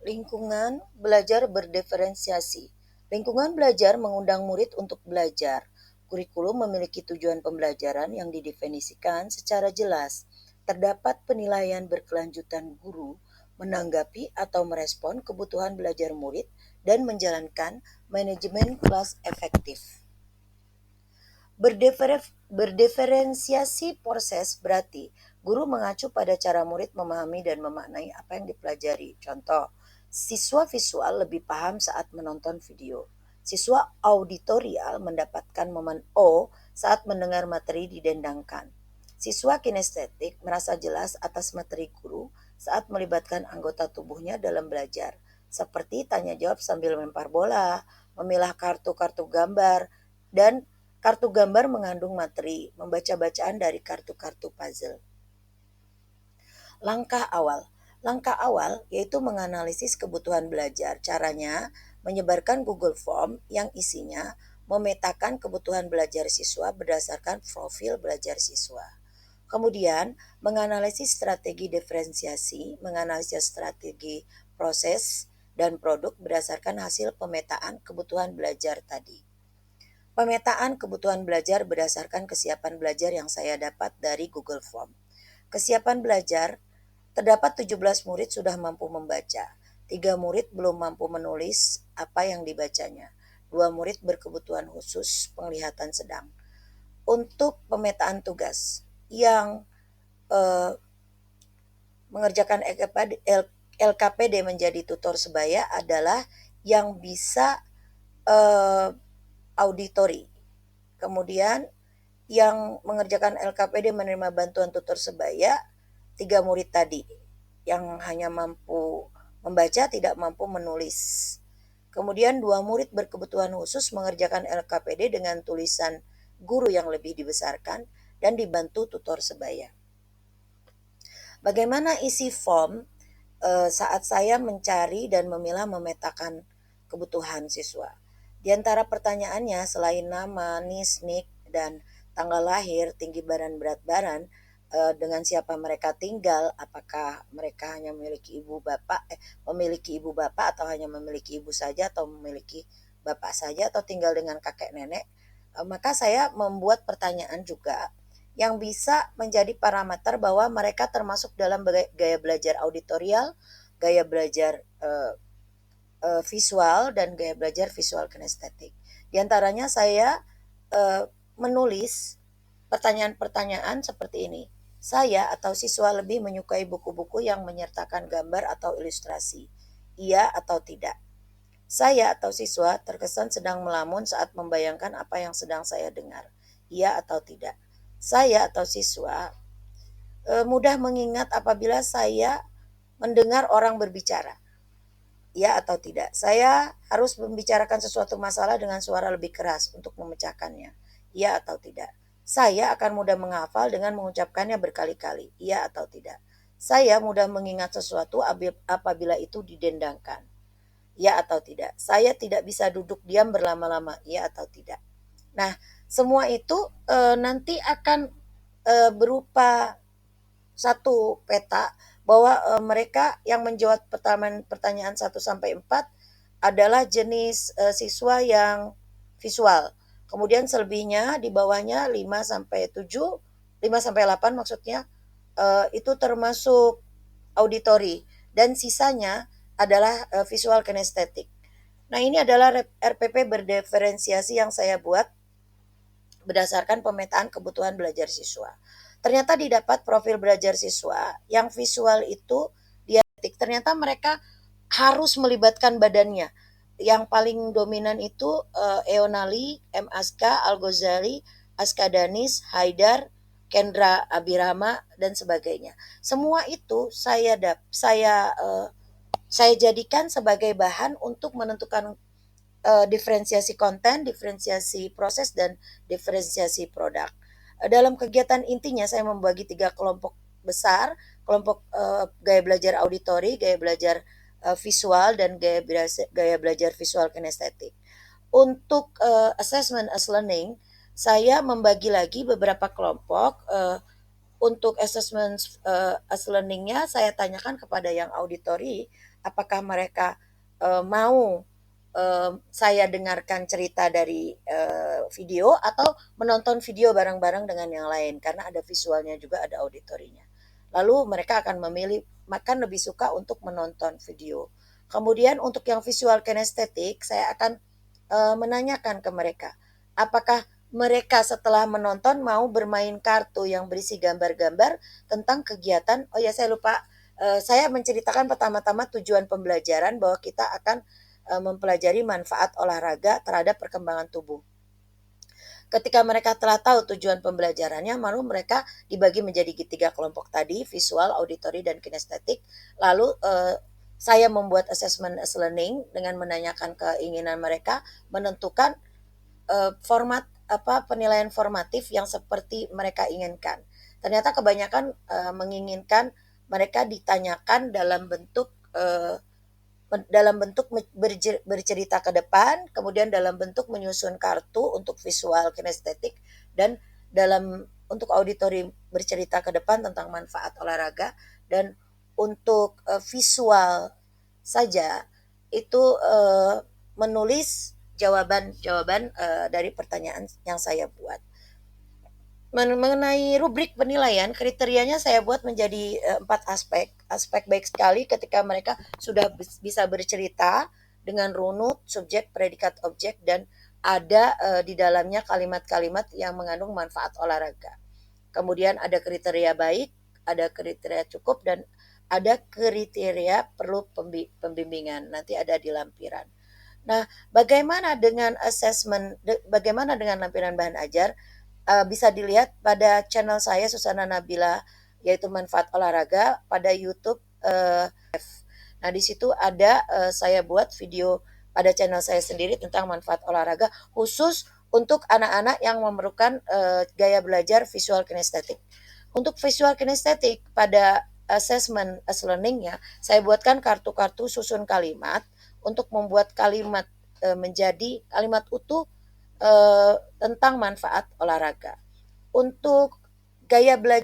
Lingkungan belajar berdiferensiasi. Lingkungan belajar mengundang murid untuk belajar. Kurikulum memiliki tujuan pembelajaran yang didefinisikan secara jelas. Terdapat penilaian berkelanjutan guru menanggapi atau merespon kebutuhan belajar murid dan menjalankan manajemen kelas efektif. Berdiferensiasi proses berarti guru mengacu pada cara murid memahami dan memaknai apa yang dipelajari. Contoh, siswa visual lebih paham saat menonton video. Siswa auditorial mendapatkan momen O saat mendengar materi didendangkan. Siswa kinestetik merasa jelas atas materi guru saat melibatkan anggota tubuhnya dalam belajar, seperti tanya jawab sambil melempar bola, memilah kartu-kartu gambar, dan kartu gambar mengandung materi, membaca bacaan dari kartu-kartu puzzle. Langkah awal. Langkah awal yaitu menganalisis kebutuhan belajar. Caranya menyebarkan Google Form yang isinya memetakan kebutuhan belajar siswa berdasarkan profil belajar siswa. Kemudian menganalisis strategi diferensiasi, menganalisis strategi proses dan produk berdasarkan hasil pemetaan kebutuhan belajar tadi. Pemetaan kebutuhan belajar berdasarkan kesiapan belajar yang saya dapat dari Google Form. Kesiapan belajar, terdapat 17 murid sudah mampu membaca, 3 murid belum mampu menulis apa yang dibacanya, 2 murid berkebutuhan khusus penglihatan sedang. Untuk pemetaan tugas yang mengerjakan LKPD menjadi tutor sebaya adalah yang bisa auditori. Kemudian yang mengerjakan LKPD menerima bantuan tutor sebaya 3 murid tadi yang hanya mampu membaca, tidak mampu menulis. Kemudian 2 murid berkebutuhan khusus mengerjakan LKPD dengan tulisan guru yang lebih dibesarkan dan dibantu tutor sebaya. Bagaimana isi form saat saya mencari dan memilah memetakan kebutuhan siswa? Di antara pertanyaannya selain nama, NISNIK, dan tanggal lahir, tinggi badan, berat badan, dengan siapa mereka tinggal, apakah mereka hanya memiliki ibu bapak atau hanya memiliki ibu saja atau memiliki bapak saja atau tinggal dengan kakek nenek, maka saya membuat pertanyaan juga yang bisa menjadi parameter bahwa mereka termasuk dalam gaya belajar auditorial, gaya belajar visual, dan gaya belajar visual kinestetik. Di antaranya saya menulis pertanyaan-pertanyaan seperti ini. Saya atau siswa lebih menyukai buku-buku yang menyertakan gambar atau ilustrasi. Iya atau tidak? Saya atau siswa terkesan sedang melamun saat membayangkan apa yang sedang saya dengar. Iya atau tidak? Saya atau siswa mudah mengingat apabila saya mendengar orang berbicara. Ya atau tidak? Saya harus membicarakan sesuatu masalah dengan suara lebih keras untuk memecahkannya. Ya atau tidak? Saya akan mudah menghafal dengan mengucapkannya berkali-kali. Ya atau tidak? Saya mudah mengingat sesuatu apabila itu didendangkan. Ya atau tidak? Saya tidak bisa duduk diam berlama-lama. Ya atau tidak? Nah, semua itu nanti akan berupa satu peta bahwa mereka yang menjawab pertanyaan 1 sampai 4 adalah jenis siswa yang visual. Kemudian selebihnya di bawahnya 5 sampai 7, 5 sampai 8 maksudnya itu termasuk auditori dan sisanya adalah visual kinestetik. Nah, ini adalah RPP berdiferensiasi yang saya buat berdasarkan pemetaan kebutuhan belajar siswa. Ternyata didapat profil belajar siswa yang visual itu ternyata mereka harus melibatkan badannya. Yang paling dominan itu Eonali, M. Aska, Al-Ghazali, Aska Danis, Haidar, Kendra Abirama, dan sebagainya. Semua itu saya jadikan sebagai bahan untuk menentukan diferensiasi konten, diferensiasi proses, dan diferensiasi produk. Dalam kegiatan intinya saya membagi 3 kelompok besar, kelompok gaya belajar auditori, gaya belajar visual, dan gaya belajar visual kinestetik. Untuk assessment as learning, saya membagi lagi beberapa kelompok Untuk assessment as learning-nya saya tanyakan kepada yang auditori, apakah mereka mau saya dengarkan cerita dari video atau menonton video bareng-bareng dengan yang lain karena ada visualnya juga ada auditorinya. Lalu mereka akan memilih makan lebih suka untuk menonton video. Kemudian untuk yang visual kinestetik saya akan menanyakan ke mereka, apakah mereka setelah menonton mau bermain kartu yang berisi gambar-gambar tentang kegiatan. Oh ya, saya lupa. Saya menceritakan pertama-tama tujuan pembelajaran bahwa kita akan mempelajari manfaat olahraga terhadap perkembangan tubuh. Ketika mereka telah tahu tujuan pembelajarannya, lalu mereka dibagi menjadi tiga kelompok tadi, visual, auditory, dan kinestetik. Lalu saya membuat assessment as learning dengan menanyakan keinginan mereka, menentukan format penilaian formatif yang seperti mereka inginkan. Ternyata kebanyakan menginginkan mereka ditanyakan dalam bentuk bercerita ke depan, kemudian dalam bentuk menyusun kartu untuk visual kinestetik, dan untuk auditori bercerita ke depan tentang manfaat olahraga, dan untuk visual saja itu menulis jawaban-jawaban dari pertanyaan yang saya buat. Mengenai rubrik penilaian, kriterianya saya buat menjadi 4 aspek. Aspek baik sekali ketika mereka sudah bisa bercerita dengan runut, subjek, predikat, objek, dan ada di dalamnya kalimat-kalimat yang mengandung manfaat olahraga. Kemudian ada kriteria baik, ada kriteria cukup, dan ada kriteria perlu pembimbingan. Nanti ada di lampiran. Nah, bagaimana dengan lampiran bahan ajar? Bisa dilihat pada channel saya Susana Nabila, yaitu manfaat olahraga pada YouTube. Nah, di situ ada saya buat video pada channel saya sendiri tentang manfaat olahraga khusus untuk anak-anak yang memerlukan gaya belajar visual kinestetik. Untuk visual kinestetik pada assessment as learning-nya, saya buatkan kartu-kartu susun kalimat untuk membuat kalimat menjadi kalimat utuh tentang manfaat olahraga. Untuk gaya belajar